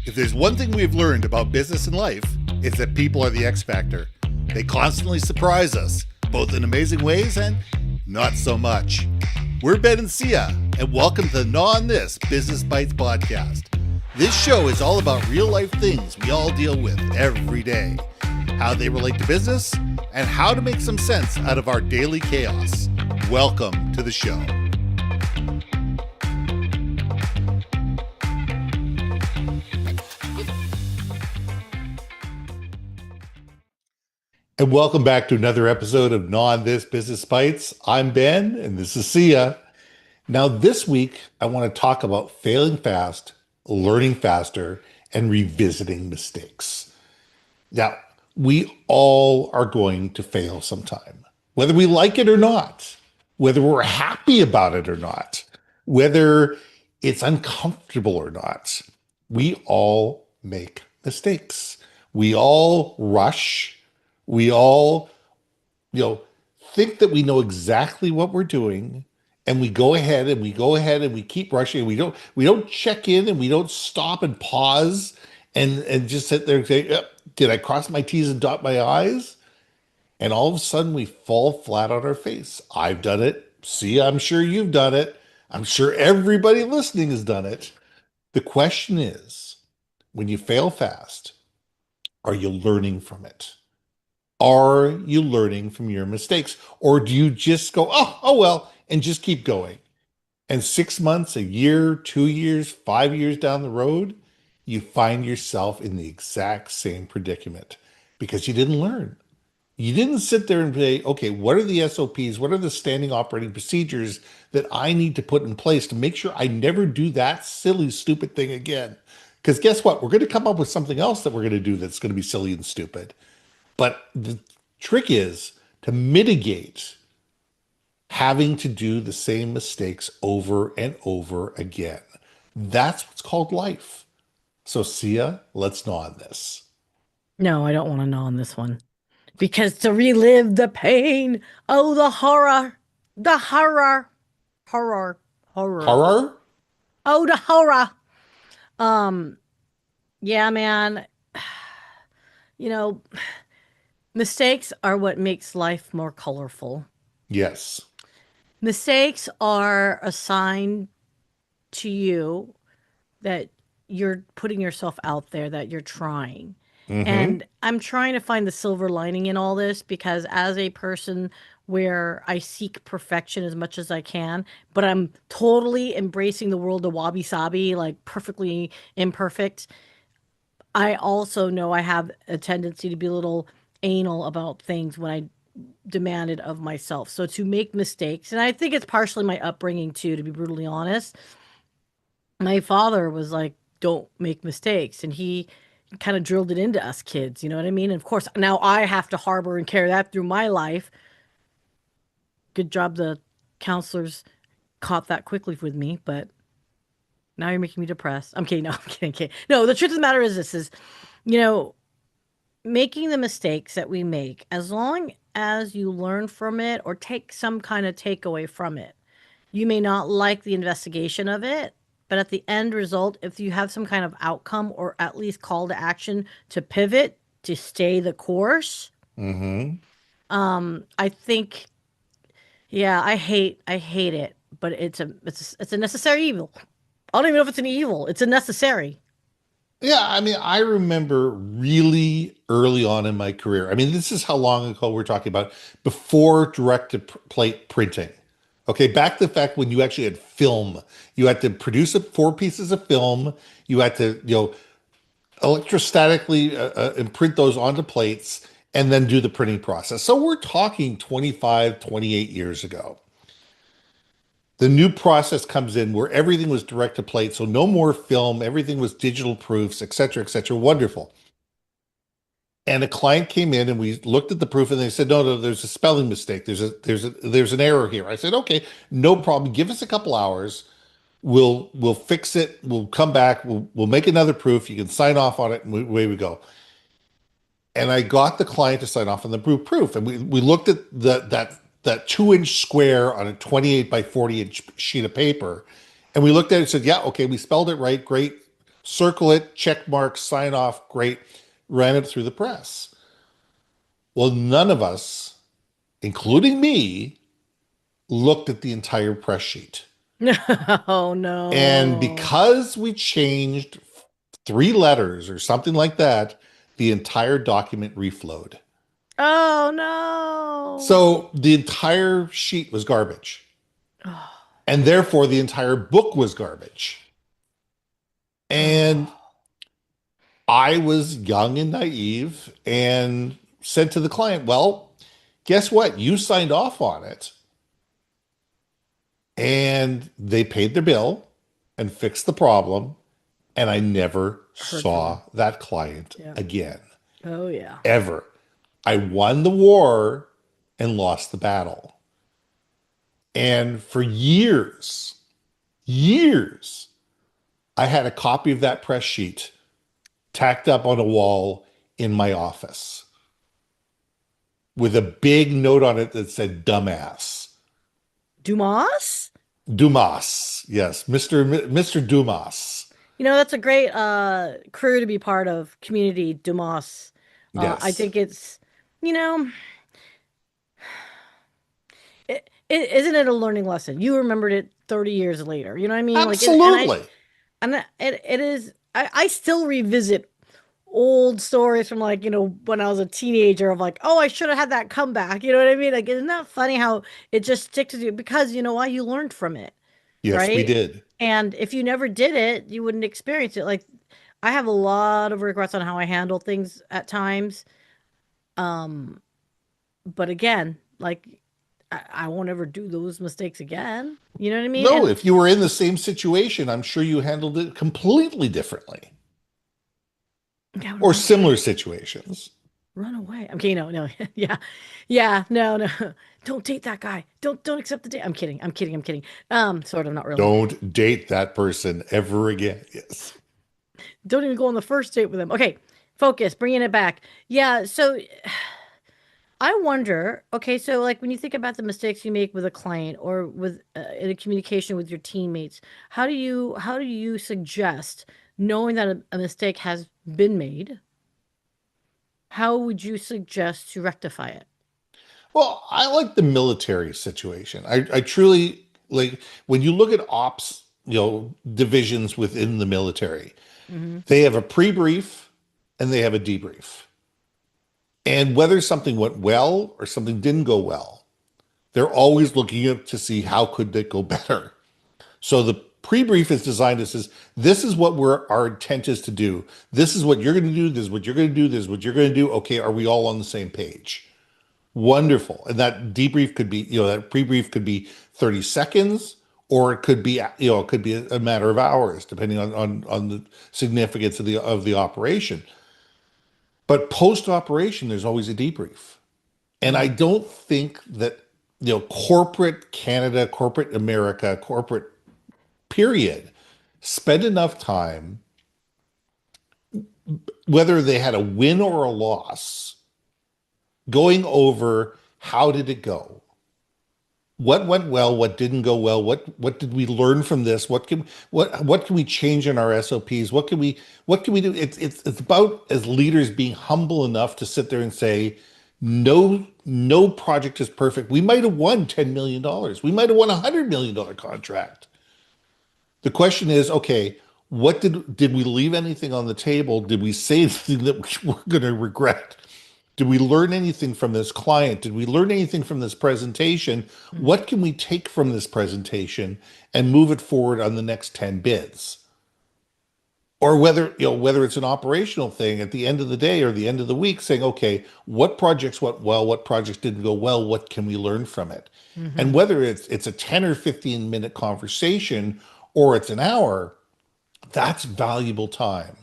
If there's one thing we've learned about business and life, it's that people are the X factor. They constantly surprise us, both in amazing ways and not so much. We're Ben and Syya, and welcome to the Gnaw on This Business Bites podcast. This show is all about real life things we all deal with every day, how they relate to business, and how to make some sense out of our daily chaos. Welcome to the show. And welcome back to another episode of Gnaw on This Business Bites. I'm Ben, and this is Syya. Now, this week, I want to talk about failing fast, learning faster, and revisiting mistakes. Now, we all are going to fail sometime, whether we like it or not, whether we're happy about it or not, whether it's uncomfortable or not. We all make mistakes. We all rush. We all, think that we know exactly what we're doing, and we go ahead and we keep rushing. We don't check in, and we don't stop and pause and just sit there and say, did I cross my T's and dot my I's? And all of a sudden we fall flat on our face. I've done it. See, I'm sure you've done it. I'm sure everybody listening has done it. The question is, when you fail fast, are you learning from it? Are you learning from your mistakes? Or do you just go, oh well, and just keep going? And 6 months, a year, 2 years, 5 years down the road, you find yourself in the exact same predicament because you didn't learn. You didn't sit there and say, okay, what are the SOPs? What are the standing operating procedures that I need to put in place to make sure I never do that silly, stupid thing again? Because guess what? We're going to come up with something else that we're going to do that's going to be silly and stupid. But the trick is to mitigate having to do the same mistakes over and over again. That's what's called life. So, Syya, let's gnaw on this. No, I don't want to gnaw on this one. Because to relive the pain, the horror, horror. Horror? Oh, the horror. Yeah, man. Mistakes are what makes life more colorful. Yes. Mistakes are a sign to you that you're putting yourself out there, that you're trying. Mm-hmm. And I'm trying to find the silver lining in all this because as a person where I seek perfection as much as I can, but I'm totally embracing the world of Wabi sabi, like perfectly imperfect. I also know I have a tendency to be a little anal about things when I demand it of myself. So to make mistakes, and I think it's partially my upbringing too, to be brutally honest. My father was like, don't make mistakes. And he kind of drilled it into us kids, you know what I mean? And of course, now I have to harbor and carry that through my life. Good job the counselors caught that quickly with me, but now you're making me depressed. I'm kidding. No, I'm kidding. No, the truth of the matter is this is, making the mistakes that we make, as long as you learn from it or take some kind of takeaway from it. You may not like the investigation of it, but at the end result, if you have some kind of outcome or at least call to action to pivot, to stay the course, Mm-hmm. I think, yeah, I hate it, but it's a necessary evil. I don't even know if it's an evil. It's a necessary. Yeah, I mean, I remember really early on in my career. I mean, this is how long ago we're talking about, before direct to plate printing. Okay, back to the fact when you actually had film, you had to produce 4 pieces of film. You had to, electrostatically imprint those onto plates and then do the printing process. So we're talking 25, 28 years ago. The new process comes in where everything was direct to plate, so no more film, everything was digital proofs, et cetera, et cetera. Wonderful. And a client came in and we looked at the proof and they said, no, there's a spelling mistake. There's an error here. I said, okay, no problem. Give us a couple hours. We'll fix it. We'll come back. We'll make another proof. You can sign off on it, and away we go. And I got the client to sign off on the proof. And we looked at that 2-inch square on a 28 by 40 inch sheet of paper. And we looked at it and said, yeah, okay, we spelled it right. Great. circle it, check mark, sign off, great, ran it through the press. Well, none of us, including me, looked at the entire press sheet. Oh And no. because we changed three letters or something like that, the entire document reflowed. Oh no. So the entire sheet was garbage. And therefore, the entire book was garbage. And Oh. I was young and naive and said to the client, well, guess what? You signed off on it. And they paid their bill and fixed the problem. And I never Heard from saw him. that client Yeah. again, Oh yeah. ever. I won the war and lost the battle. And for years, I had a copy of that press sheet tacked up on a wall in my office with a big note on it that said dumbass. Dumas? Dumas. Yes, Mr. Dumas. That's a great crew to be part of, community Dumas. I Yes. think it's, you know, isn't it a learning lesson? You remembered it 30 years later. You know what I mean? Like, Absolutely. it is, I still revisit old stories from like, when I was a teenager of like, oh, I should have had that comeback. You know what I mean? Like, isn't that funny how it just sticks with you? Because you know why? You learned from it, Yes, we right? did. And if you never did it, you wouldn't experience it. Like, I have a lot of regrets on how I handle things at times. Um, but again, like, I won't ever do those mistakes again. You know what I mean? No, And if you were in the same situation, I'm sure you handled it completely differently I would or run away. similar situations. Run away. I'm kidding. No, no. Yeah. Yeah. No, no. Don't date that guy. Don't accept the date. I'm kidding. I'm kidding. I'm kidding. Sort of, not really. Don't date that person ever again. Yes. Don't even go on the first date with him. Okay. Focus, bringing it back. Yeah. So I wonder, okay, so like when you think about the mistakes you make with a client or with in a communication with your teammates, how do you suggest knowing that a mistake has been made? How would you suggest to rectify it? Well, I like the military situation. I truly like when you look at ops, divisions within the military, Hmm. they have a pre-brief and they have a debrief. And whether something went well or something didn't go well, they're always looking up to see how could it go better. So the pre-brief is designed as says, this is what our intent is to do. This is what you're going to do. This is what you're going to do. This is what you're going to do. Okay, are we all on the same page? Wonderful. And that debrief could be, that pre-brief could be 30 seconds, or it could be, it could be a matter of hours, depending on the significance of the operation. But post-operation, there's always a debrief. And I Hmm. don't think that, corporate Canada, corporate America, corporate period, spend enough time, whether they had a win or a loss, going over how did it go? What went well? What didn't go well? What did we learn from this? What can we change in our SOPs? What can we do? It's about as leaders being humble enough to sit there and say, no project is perfect. We might have won $10 million. We might have won $100 million contract. The question is, okay, what did we leave anything on the table? Did we say anything that we're going to regret? Did we learn anything from this client? Did we learn anything from this presentation? What can we take from this presentation and move it forward on the next 10 bids? Or whether it's an operational thing at the end of the day or the end of the week, saying, okay, what projects went well, what projects didn't go well, what can we learn from it? And Hmm. whether it's a 10 or 15-minute conversation or it's an hour, that's valuable time.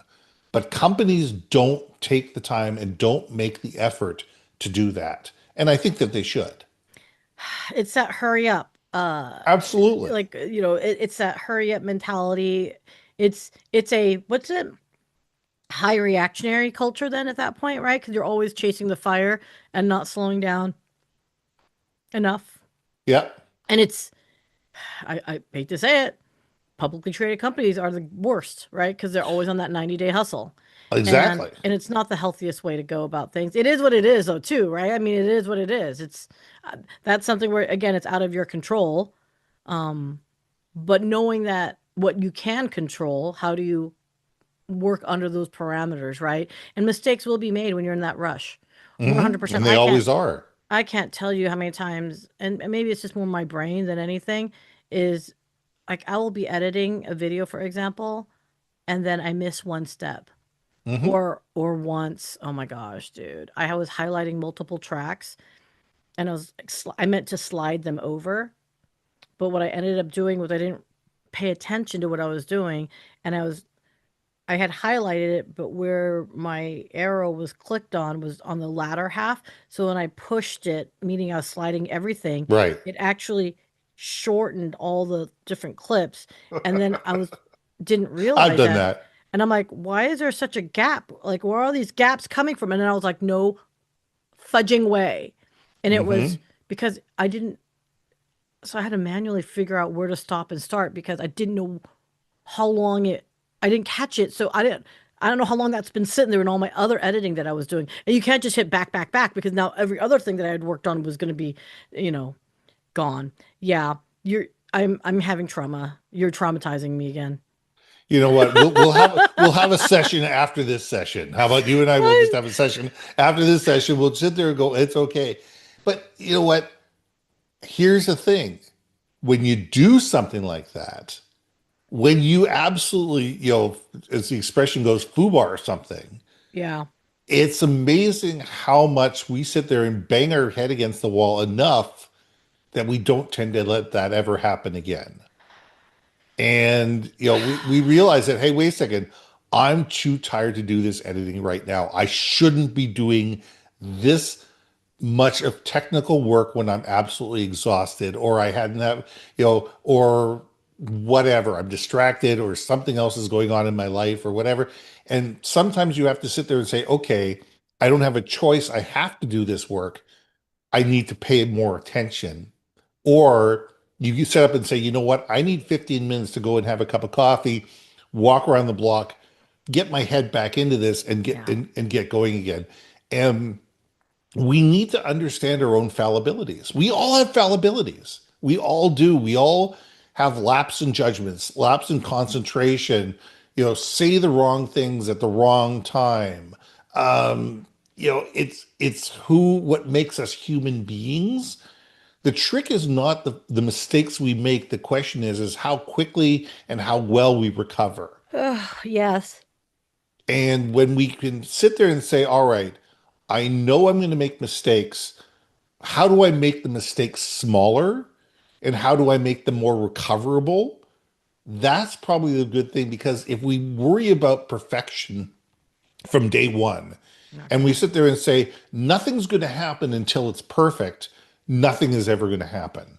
But companies don't take the time and don't make the effort to do that. And I think that they should. It's that hurry up. Absolutely. Like it's that hurry up mentality. It's a what's it? High reactionary culture then at that point, right? Because you're always chasing the fire and not slowing down enough. Yeah. And it's I hate to say it, publicly traded companies are the worst, right? Because they're always on that 90-day hustle. And Exactly. it's not the healthiest way to go about things. It is what it is though, too, right? I mean, it is what it is. It's that's something where again, it's out of your control. Um, but knowing that what you can control, how do you work under those parameters, right? And mistakes will be made when you're in that rush. Hmm. 100%. And they always are. I can't tell you how many times, and maybe it's just more my brain than anything, is like I will be editing a video, for example, and then I miss one step. Hmm. Or once, oh my gosh, dude. I was highlighting multiple tracks and I meant to slide them over, but what I ended up doing was I didn't pay attention to what I was doing and I had highlighted it, but where my arrow was clicked on was on the latter half. So when I pushed it, meaning I was sliding everything, Right. it actually shortened all the different clips. And then didn't I've realize done that. that. And I'm like, why is there such a gap? Like, where are these gaps coming from? And then I was like, no fudging way. And it was Hmm. because I didn't, so I had to manually figure out where to stop and start because I didn't know how long I didn't catch it. So I don't know how long that's been sitting there in all my other editing that I was doing. And you can't just hit back, back, back because now every other thing that I had worked on was going to be, you know, gone. Yeah. You're, I'm having trauma. You're traumatizing me again. You know what? We'll have a session after this session. How about you and I will just I, have a session after this session? We'll sit there and go, it's okay. But you know what? Here's the thing. When you do something like that, when you absolutely, as the expression goes, foobar something, yeah. it's amazing how much we sit there and bang our head against the wall enough that we don't tend to let that ever happen again. And we realize that, hey, wait a second, I'm too tired to do this editing right now. I shouldn't be doing this much of technical work when I'm absolutely exhausted, or I hadn't have, or whatever. I'm distracted, or something else is going on in my life, or whatever. And sometimes you have to sit there and say, okay, I don't have a choice. I have to do this work. I need to pay more attention. Or you set up and say, you know what? I need 15 minutes to go and have a cup of coffee, walk around the block, get my head back into this and get Yeah. and get going again. And we need to understand our own fallibilities. We all have fallibilities. We all do. We all have lapse in judgments, lapse in concentration, say the wrong things at the wrong time. Um, it's what makes us human beings. The trick is not the mistakes we make. The question is how quickly and how well we recover. Ugh, yes. And when we can sit there and say, all right, I know I'm going to make mistakes. How do I make the mistakes smaller? And how do I make them more recoverable? That's probably a good thing because if we worry about perfection from day one Not and we gonna. sit there and say, nothing's going to happen until it's perfect, nothing is ever going to happen.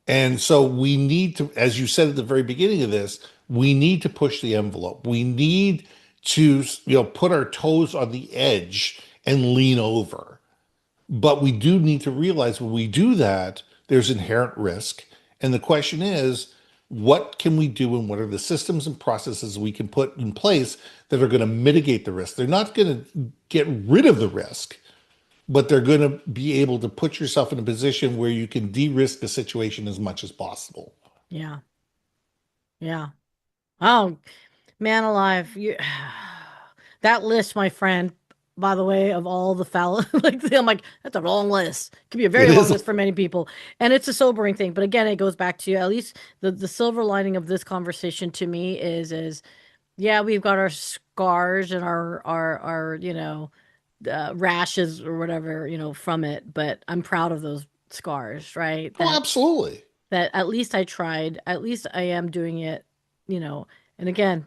And so we need to, as you said at the very beginning of this, we need to push the envelope. We need to, put our toes on the edge and lean over. But we do need to realize when we do that, there's inherent risk. And the question is, what can we do and what are the systems and processes we can put in place that are going to mitigate the risk? They're not going to get rid of the risk, but they're going to be able to put yourself in a position where you can de-risk the situation as much as possible. Yeah. Yeah. Oh, man alive. You that list, my friend, by the way, of all the foul like I'm like, that's a long list. Could be a It very long is. list for many people. And it's a sobering thing. But again, it goes back to at least the silver lining of this conversation to me is yeah, we've got our scars and our rashes or whatever, from it, but I'm proud of those scars, right? Oh, That absolutely. that at least I tried. At least I am doing it, you know. And again,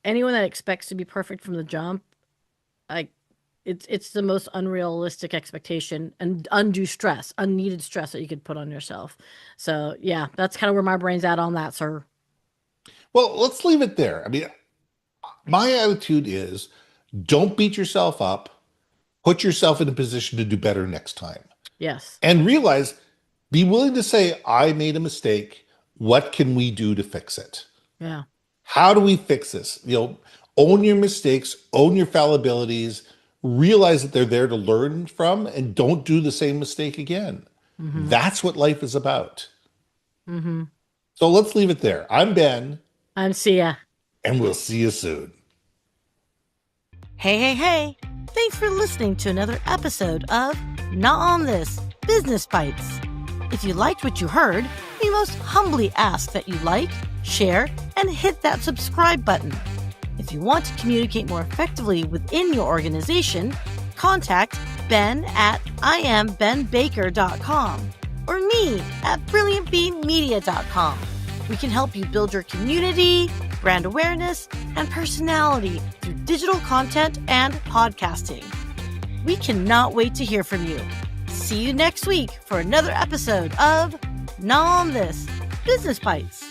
anyone that expects to be perfect from the jump, like it's the most unrealistic expectation and undue stress, unneeded stress that you could put on yourself. So yeah, that's kind of where my brain's at on that, sir. Well, let's leave it there. I mean, my attitude is don't beat yourself up, put yourself in a position to do better next time. Yes. And realize, be willing to say, I made a mistake. What can we do to fix it? Yeah. How do we fix this? Own your mistakes, own your fallibilities, realize that they're there to learn from, and don't do the same mistake again. Mm-hmm. That's what life is about. Mm-hmm. So let's leave it there. I'm Ben, I'm Syya. and we'll see you soon. Hey, hey, hey. Thanks for listening to another episode of Not On This Business Bites. If you liked what you heard, we most humbly ask that you like, share, and hit that subscribe button. If you want to communicate more effectively within your organization, contact Ben at IamBenBaker.com or me at BrilliantBeeMedia.com. We can help you build your community, brand awareness, and personality through digital content and podcasting. We cannot wait to hear from you. See you next week for another episode of Not On This Business Bites.